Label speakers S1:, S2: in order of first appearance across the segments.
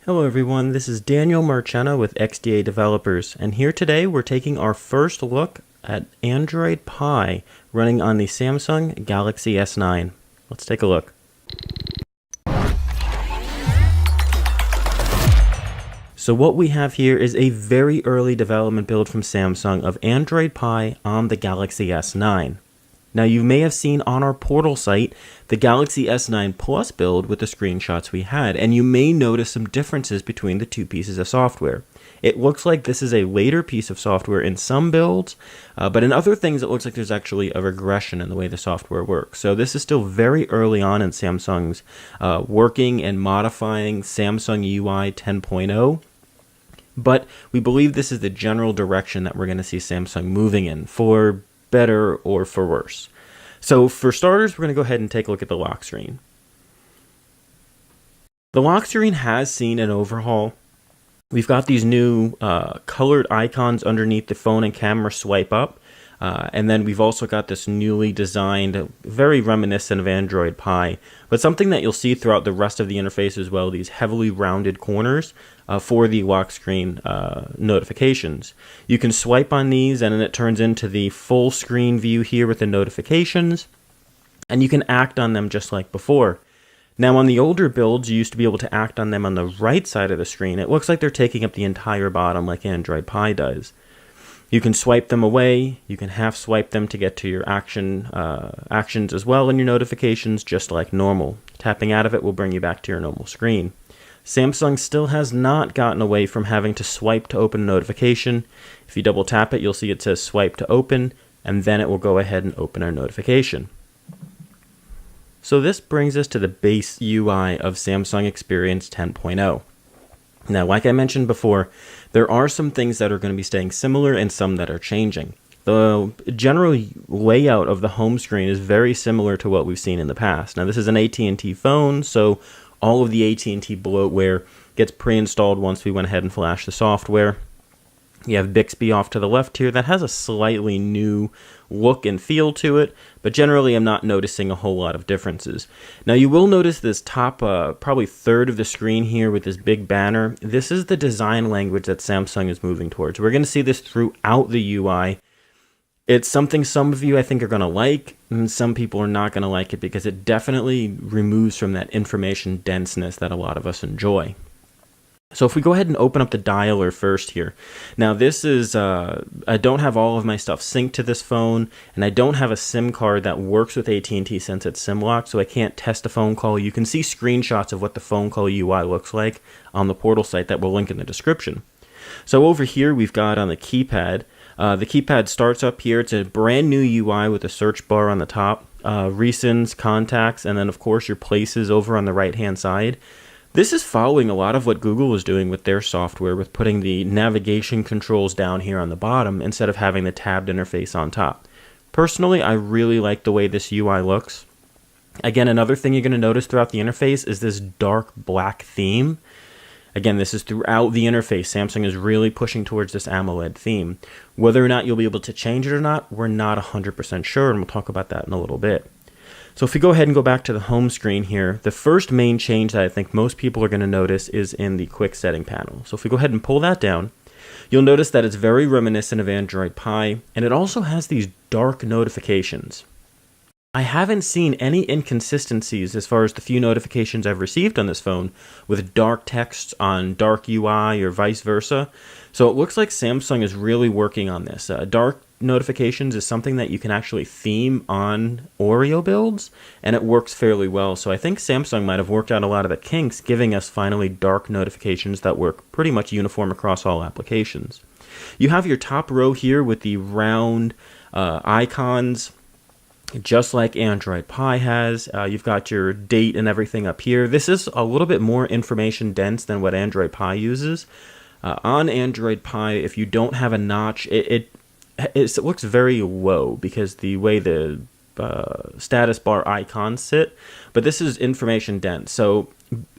S1: Hello everyone, this is Daniel Marchena with XDA Developers, and here today we're taking our first look at Android Pie running on the Samsung Galaxy S9. Let's take a look. So what we have here is a very early development build from Samsung of Android Pie on the Galaxy S9. Now you may have seen on our portal site the Galaxy S9 Plus build with the screenshots we had, and you may notice some differences between the two pieces of software. It looks like this is a later piece of software in some builds, but in other things it looks like there's actually a regression in the way the software works. So this is still very early on in Samsung's working and modifying Samsung UI 10.0. But we believe this is the general direction that we're going to see Samsung moving in, for better or for worse. So for starters, we're going to go ahead and take a look at the lock screen. The lock screen has seen an overhaul. We've got these new colored icons underneath the phone and camera swipe up. And then we've also got this newly designed, very reminiscent of Android Pie, but something that you'll see throughout the rest of the interface as well, these heavily rounded corners for the lock screen notifications. You can swipe on these and then it turns into the full screen view here with the notifications, and you can act on them just like before. Now on the older builds, you used to be able to act on them on the right side of the screen. It looks like they're taking up the entire bottom like Android Pie does. You can swipe them away, you can half swipe them to get to your actions as well and your notifications just like normal. Tapping out of it will bring you back to your normal screen. Samsung still has not gotten away from having to swipe to open a notification. If you double tap it, you'll see it says swipe to open, and then it will go ahead and open our notification. So this brings us to the base UI of Samsung Experience 10.0. Now, like I mentioned before, there are some things that are going to be staying similar and some that are changing. The general layout of the home screen is very similar to what we've seen in the past. Now, this is an AT&T phone, so all of the AT&T bloatware gets pre-installed once we went ahead and flashed the software. You have Bixby off to the left here. That has a slightly new look and feel to it, but generally I'm not noticing a whole lot of differences. Now you will notice this top probably third of the screen here with this big banner. This is the design language that Samsung is moving towards. We're going to see this throughout the UI. It's something some of you I think are going to like, and some people are not going to like it because it definitely removes from that information denseness that a lot of us enjoy. So if we go ahead and open up the dialer first here. Now this is, I don't have all of my stuff synced to this phone, and I don't have a SIM card that works with AT&T since it's SIM locked, so I can't test a phone call. You can see screenshots of what the phone call UI looks like on the portal site that we'll link in the description. So over here we've got on the keypad, starts up here. It's a brand new UI with a search bar on the top, recents, contacts, and then of course your places over on the right hand side. This is following a lot of what Google is doing with their software, with putting the navigation controls down here on the bottom instead of having the tabbed interface on top. Personally, I really like the way this UI looks. Again, another thing you're going to notice throughout the interface is this dark black theme. Again, this is throughout the interface. Samsung is really pushing towards this AMOLED theme. Whether or not you'll be able to change it or not, we're not 100% sure, and we'll talk about that in a little bit. So if we go ahead and go back to the home screen here, the first main change that I think most people are going to notice is in the quick setting panel. So if we go ahead and pull that down, you'll notice that it's very reminiscent of Android Pie, and it also has these dark notifications. I haven't seen any inconsistencies as far as the few notifications I've received on this phone with dark texts on dark UI or vice versa. So it looks like Samsung is really working on this. Dark notifications is something that you can actually theme on Oreo builds, and it works fairly well. So I think Samsung might have worked out a lot of the kinks, giving us finally dark notifications that work pretty much uniform across all applications. You have your top row here with the round icons, just like Android Pie has. You've got your date and everything up here. This is a little bit more information dense than what Android Pie uses. On Android Pie, if you don't have a notch, it looks very low because the way the status bar icons sit, but this is information dense. So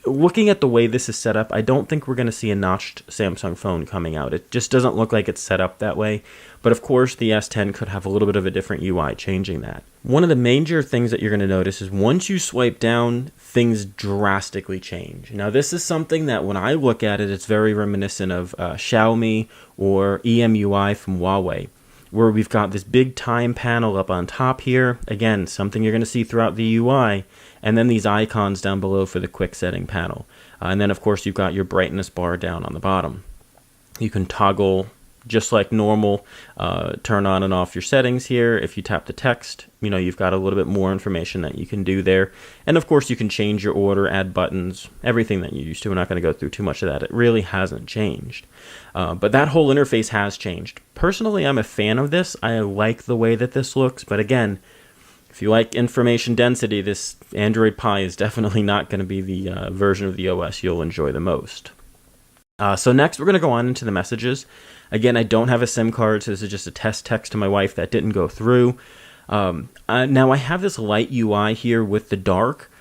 S1: looking at the way this is set up, I don't think we're going to see a notched Samsung phone coming out. It just doesn't look like it's set up that way. But of course, the S10 could have a little bit of a different UI changing that. One of the major things that you're going to notice is once you swipe down, things drastically change. Now, this is something that when I look at it, it's very reminiscent of Xiaomi or EMUI from Huawei, where we've got this big time panel up on top here. Again, something you're going to see throughout the UI. And then these icons down below for the quick setting panel. And then, of course, you've got your brightness bar down on the bottom. You can toggle just like normal, turn on and off your settings here. If you tap the text, you've got a little bit more information that you can do there. And, of course, you can change your order, add buttons, everything that you used to. We're not going to go through too much of that. It really hasn't changed. But that whole interface has changed. Personally, I'm a fan of this. I like the way that this looks. But, again, if you like information density, this Android Pie is definitely not going to be the version of the OS you'll enjoy the most. So next, we're going to go on into the messages. Again, I don't have a SIM card, so this is just a test text to my wife that didn't go through. Now, I have this light UI here with the dark.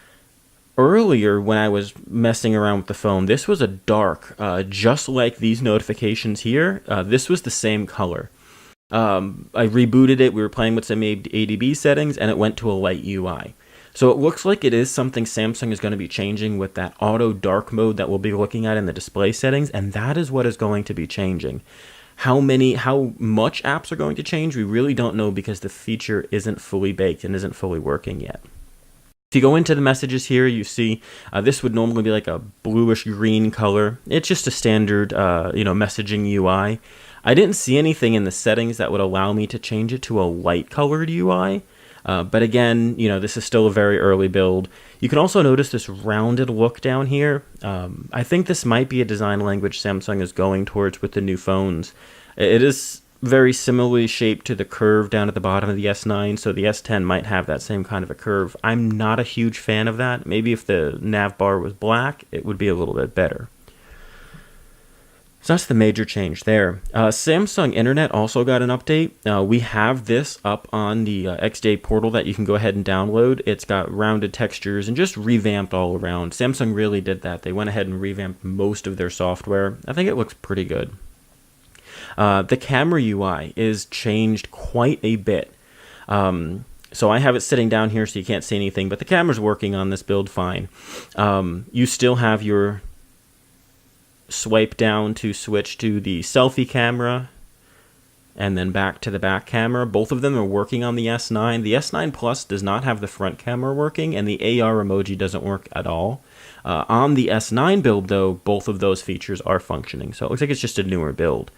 S1: Earlier, when I was messing around with the phone, this was a dark, just like these notifications here. This was the same color. I rebooted it, we were playing with some ADB settings, and it went to a light UI. So it looks like it is something Samsung is going to be changing with that auto dark mode that we'll be looking at in the display settings, and that is what is going to be changing. How much apps are going to change, we really don't know because the feature isn't fully baked and isn't fully working yet. If you go into the messages here, you see this would normally be like a bluish green color. It's just a standard messaging UI. I didn't see anything in the settings that would allow me to change it to a light colored UI. But again, this is still a very early build. You can also notice this rounded look down here. I think this might be a design language Samsung is going towards with the new phones. It is very similarly shaped to the curve down at the bottom of the S9, so the S10 might have that same kind of a curve. I'm not a huge fan of that. Maybe if the nav bar was black, it would be a little bit better. So that's the major change there. Samsung Internet also got an update. We have this up on the XDA portal that you can go ahead and download. It's got rounded textures and just revamped all around. Samsung really did that. They went ahead and revamped most of their software. I think it looks pretty good. The camera UI is changed quite a bit. So I have it sitting down here so you can't see anything, but the camera's working on this build fine. You still have your swipe down to switch to the selfie camera and then back to the back camera. Both of them are working on the S9. The S9 Plus does not have the front camera working, and the AR emoji doesn't work at all. On the S9 build, though, both of those features are functioning, so it looks like it's just a newer build.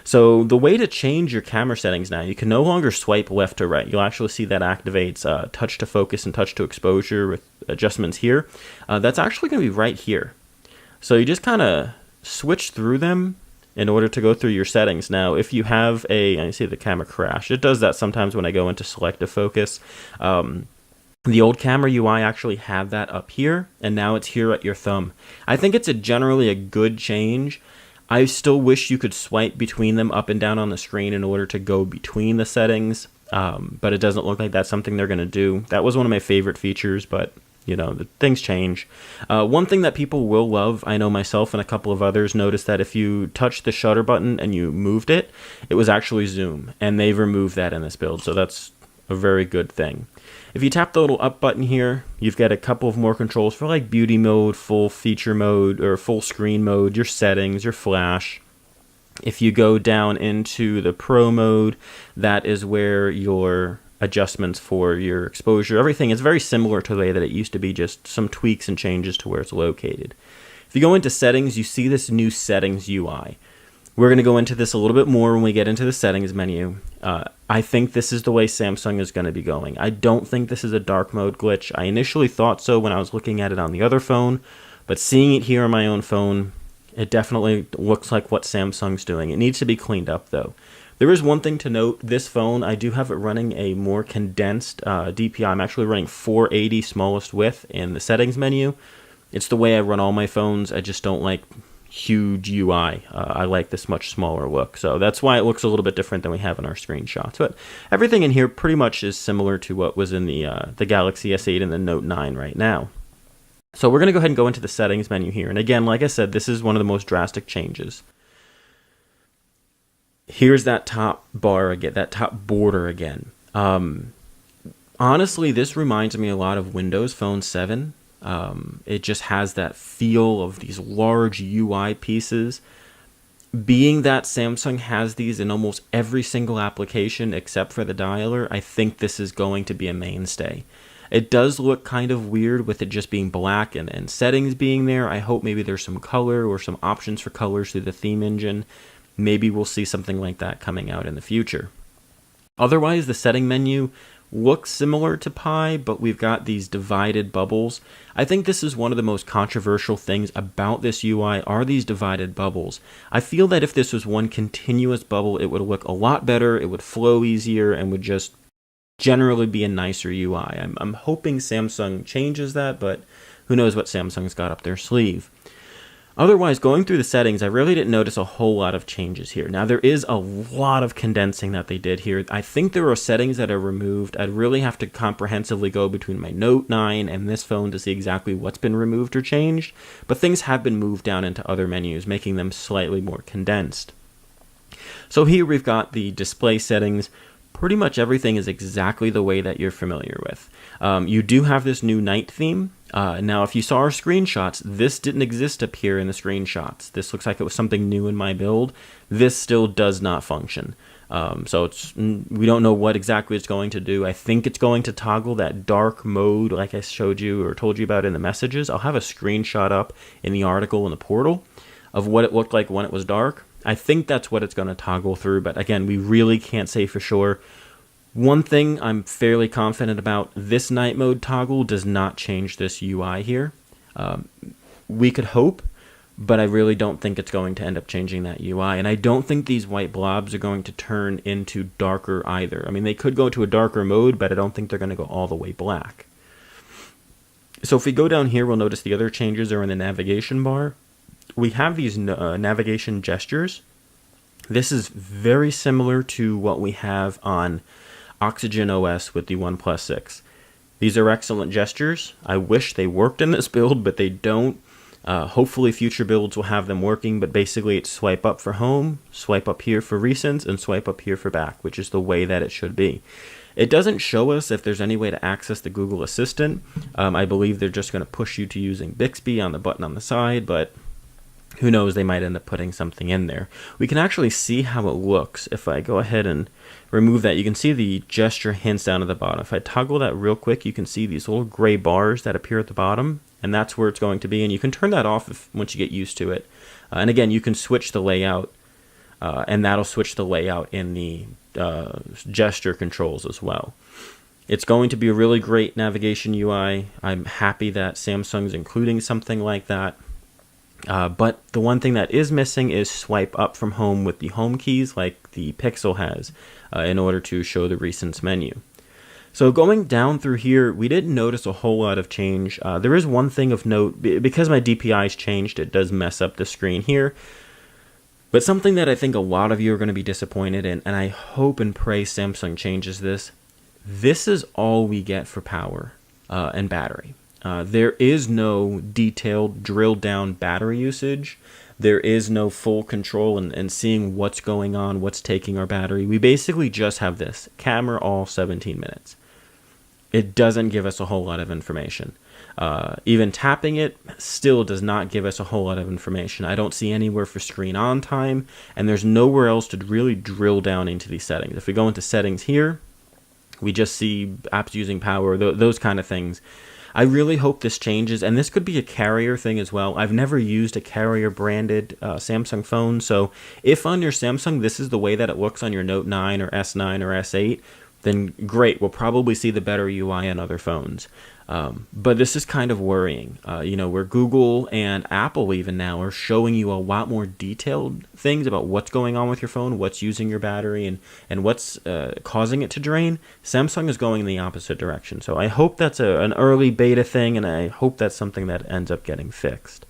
S1: So the way to change your camera settings now, you can no longer swipe left to right. You'll actually see that activates touch to focus and touch to exposure with adjustments here. That's actually going to be right here. So you just kind of switch through them in order to go through your settings. Now, if you have I see the camera crash. It does that sometimes when I go into selective focus. The old camera UI actually had that up here, and now it's here at your thumb. I think it's generally a good change. I still wish you could swipe between them up and down on the screen in order to go between the settings, but it doesn't look like that's something they're going to do. That was one of my favorite features, but things change. One thing that people will love, I know myself and a couple of others noticed that if you touch the shutter button and you moved it, it was actually zoom, and they've removed that in this build, so that's a very good thing. If you tap the little up button here, you've got a couple of more controls for like beauty mode, full feature mode, or full screen mode, your settings, your flash. If you go down into the pro mode, that is where your adjustments for your exposure, everything is very similar to the way that it used to be, just some tweaks and changes to where it's located. If you go into settings, you see this new settings UI. We're going to go into this a little bit more when we get into the settings menu. I think this is the way Samsung is going to be going. I don't think this is a dark mode glitch. I initially thought so when I was looking at it on the other phone, but seeing it here on my own phone, it definitely looks like what Samsung's doing. It needs to be cleaned up though. There is one thing to note. This phone, I do have it running a more condensed DPI. I'm actually running 480 smallest width in the settings menu. It's the way I run all my phones. I just don't like huge UI. I like this much smaller look. So that's why it looks a little bit different than we have in our screenshots. But everything in here pretty much is similar to what was in the Galaxy S8 and the Note 9 right now. So we're going to go ahead and go into the settings menu here. And again, like I said, this is one of the most drastic changes. Here's that top bar again, that top border again. Honestly, this reminds me a lot of Windows Phone 7. It just has that feel of these large UI pieces. Being that Samsung has these in almost every single application except for the dialer, I think this is going to be a mainstay. It does look kind of weird with it just being black and settings being there. I hope maybe there's some color or some options for colors through the theme engine. Maybe we'll see something like that coming out in the future. Otherwise, the setting menu looks similar to Pi, but we've got these divided bubbles. I think this is one of the most controversial things about this UI are these divided bubbles. I feel that if this was one continuous bubble, it would look a lot better, it would flow easier, and would just generally be a nicer UI. I'm hoping Samsung changes that, but who knows what Samsung's got up their sleeve. Otherwise, going through the settings, I really didn't notice a whole lot of changes here. Now, there is a lot of condensing that they did here. I think there are settings that are removed. I'd really have to comprehensively go between my Note 9 and this phone to see exactly what's been removed or changed, but things have been moved down into other menus, making them slightly more condensed. So here we've got the display settings. Pretty much everything is exactly the way that you're familiar with. You do have this new night theme. Now, if you saw our screenshots, this didn't exist up here in the screenshots. This looks like it was something new in my build. This still does not function. So we don't know what exactly it's going to do. I think it's going to toggle that dark mode like I showed you or told you about in the messages. I'll have a screenshot up in the article in the portal of what it looked like when it was dark. I think that's what it's going to toggle through, but again, we really can't say for sure. One thing I'm fairly confident about, this night mode toggle does not change this UI here. We could hope, but I really don't think it's going to end up changing that UI. And I don't think these white blobs are going to turn into darker either. I mean, they could go to a darker mode, but I don't think they're going to go all the way black. So if we go down here, we'll notice the other changes are in the navigation bar. We have these navigation gestures. This is very similar to what we have on Oxygen OS with the OnePlus 6. These are excellent gestures. I wish they worked in this build, but they don't. Hopefully future builds will have them working, but basically it's swipe up for home, swipe up here for recents, and swipe up here for back, which is the way that it should be. It doesn't show us if there's any way to access the Google Assistant. I believe they're just going to push you to using Bixby on the button on the side, but who knows, they might end up putting something in there. We can actually see how it looks. If I go ahead and remove that, you can see the gesture hints down at the bottom. If I toggle that real quick, you can see these little gray bars that appear at the bottom, and that's where it's going to be. And you can turn that off once you get used to it. And again, you can switch the layout, and that'll switch the layout in the gesture controls as well. It's going to be a really great navigation UI. I'm happy that Samsung's including something like that. But the one thing that is missing is swipe up from home with the home keys like the Pixel has in order to show the recents menu. So going down through here, we didn't notice a whole lot of change. There is one thing of note, because my DPI's changed, it does mess up the screen here. But something that I think a lot of you are going to be disappointed in, and I hope and pray Samsung changes this, this is all we get for power and battery. There is no detailed drilled down battery usage. There is no full control and seeing what's going on, what's taking our battery. We basically just have this camera all 17 minutes. It doesn't give us a whole lot of information. Even tapping it still does not give us a whole lot of information. I don't see anywhere for screen on time, and there's nowhere else to really drill down into these settings. If we go into settings here, we just see apps using power, those kind of things. I really hope this changes, and this could be a carrier thing as well. I've never used a carrier-branded Samsung phone, so if on your Samsung this is the way that it looks on your Note 9 or S9 or S8, then great, we'll probably see the better UI on other phones. But this is kind of worrying, where Google and Apple even now are showing you a lot more detailed things about what's going on with your phone, what's using your battery, and what's causing it to drain. Samsung is going in the opposite direction. So I hope that's an early beta thing, and I hope that's something that ends up getting fixed.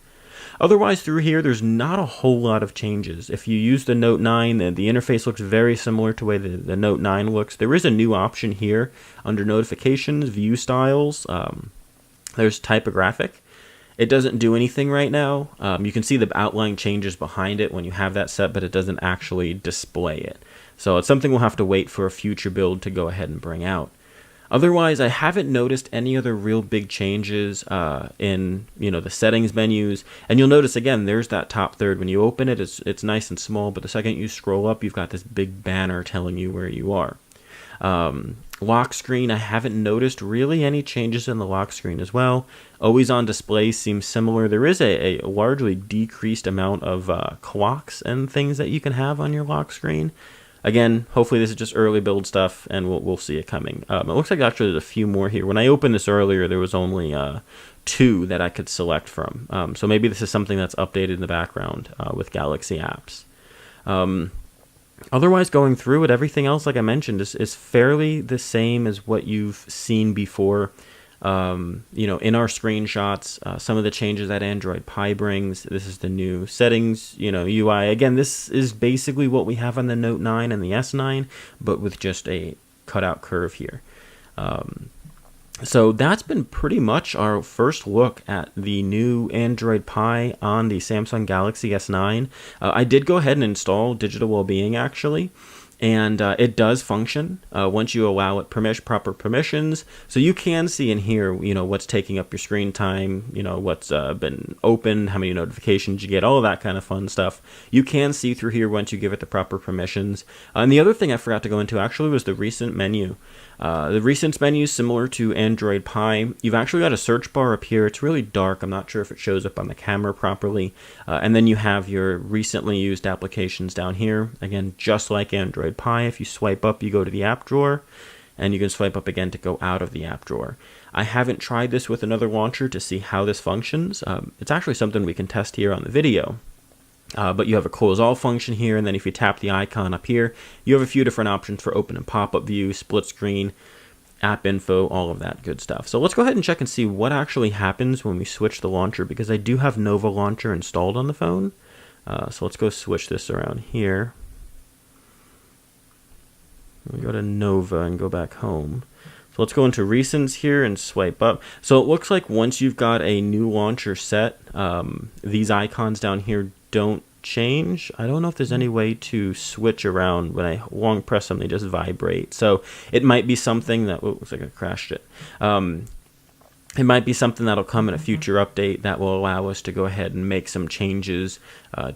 S1: Otherwise, through here, there's not a whole lot of changes. If you use the Note 9, the interface looks very similar to the way the Note 9 looks. There is a new option here under notifications, view styles. There's typographic. It doesn't do anything right now. You can see the outline changes behind it when you have that set, but it doesn't actually display it. So it's something we'll have to wait for a future build to go ahead and bring out. Otherwise, I haven't noticed any other real big changes in the settings menus. And you'll notice again, there's that top third. When you open it, it's nice and small, but the second you scroll up, you've got this big banner telling you where you are. Lock screen, I haven't noticed really any changes in the lock screen as well. Always on display seems similar. There is a largely decreased amount of clocks and things that you can have on your lock screen. Again, hopefully this is just early build stuff, and we'll see it coming. It looks like actually there's a few more here. When I opened this earlier, there was only 2 that I could select from. So maybe this is something that's updated in the background with Galaxy apps. Otherwise, going through it, everything else, like I mentioned, is fairly the same as what you've seen before. In our screenshots, some of the changes that Android Pie brings. This is the new settings, UI. Again, this is basically what we have on the Note 9 and the S9, but with just a cutout curve here. So that's been pretty much our first look at the new Android Pie on the Samsung Galaxy S9. I did go ahead and install Digital Wellbeing, actually. And it does function once you allow it proper permissions. So you can see in here, what's taking up your screen time, what's been opened, how many notifications you get, all of that kind of fun stuff. You can see through here once you give it the proper permissions. And the other thing I forgot to go into actually was the recent menu. The recent menu is similar to Android Pie. You've actually got a search bar up here. It's really dark. I'm not sure if it shows up on the camera properly. And then you have your recently used applications down here. Again, just like Android Pie, if you swipe up, you go to the app drawer, and you can swipe up again to go out of the app drawer. I haven't tried this with another launcher to see how this functions. It's actually something we can test here on the video. But you have a close all function here, and then if you tap the icon up here, you have a few different options for open and pop-up view, split screen, app info, all of that good stuff. So let's go ahead and check and see what actually happens when we switch the launcher, because I do have Nova Launcher installed on the phone. So let's go switch this around here. We go to Nova and go back home. So let's go into recents here and swipe up. So it looks like once you've got a new launcher set, these icons down here don't change. I don't know if there's any way to switch around. When I long press them, they just vibrate. So it might be something that, looks like I crashed it. It might be something that'll come in a future update that will allow us to go ahead and make some changes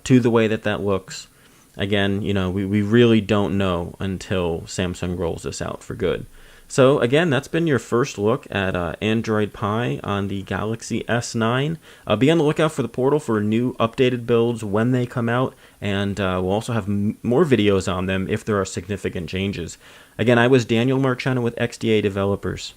S1: to the way that looks. Again, we really don't know until Samsung rolls this out for good. So again, that's been your first look at Android Pie on the Galaxy S9. Be on the lookout for the portal for new updated builds when they come out, and we'll also have more videos on them if there are significant changes. Again, I was Daniel Marchena with XDA Developers.